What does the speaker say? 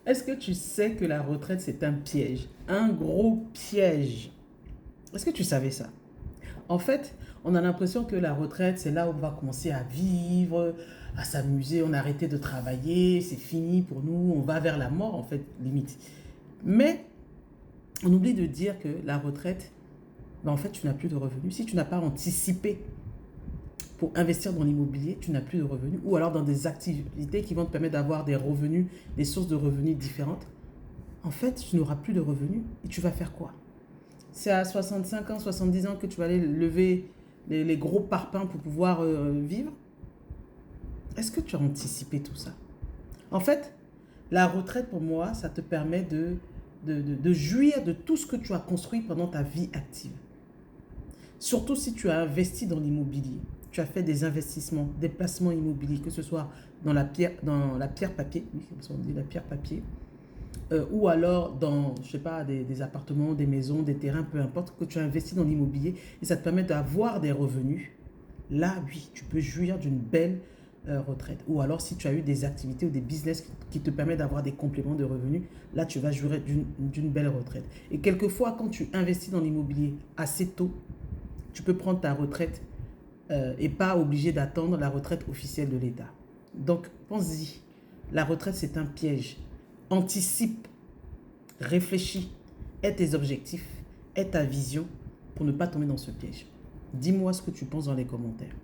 Est-ce que tu sais que la retraite, c'est un piège? Un gros piège. Est-ce que tu savais ça? En fait, on a l'impression que la retraite, c'est là où on va commencer à vivre, à s'amuser, on a arrêté de travailler, c'est fini pour nous, on va vers la mort, en fait, limite. Mais on oublie de dire que la retraite, ben en fait, tu n'as plus de revenus. Si tu n'as pas anticipé pour investir dans l'immobilier, tu n'as plus de revenus. Ou alors dans des activités qui vont te permettre d'avoir des revenus, des sources de revenus différentes. En fait, tu n'auras plus de revenus et tu vas faire quoi? C'est à 65 ans, 70 ans que tu vas aller lever les gros parpaings pour pouvoir vivre? Est-ce que tu as anticipé tout ça? En fait, la retraite pour moi, ça te permet de jouir de tout ce que tu as construit pendant ta vie active. Surtout si tu as investi dans l'immobilier. Tu as fait des investissements, des placements immobiliers, que ce soit dans la pierre papier, oui, comme ça on dit la pierre papier, ou alors dans, je sais pas, des appartements, des maisons, des terrains, peu importe, que tu as investi dans l'immobilier et ça te permet d'avoir des revenus. Là, oui, tu peux jouir d'une belle retraite. Ou alors, si tu as eu des activités ou des business qui te permettent d'avoir des compléments de revenus, là, tu vas jouir d'une belle retraite. Et quelquefois, quand tu investis dans l'immobilier assez tôt, tu peux prendre ta retraite et pas obligé d'attendre la retraite officielle de l'État. Donc, pense-y. La retraite, c'est un piège. Anticipe, réfléchis, aie tes objectifs, aie ta vision pour ne pas tomber dans ce piège. Dis-moi ce que tu penses dans les commentaires.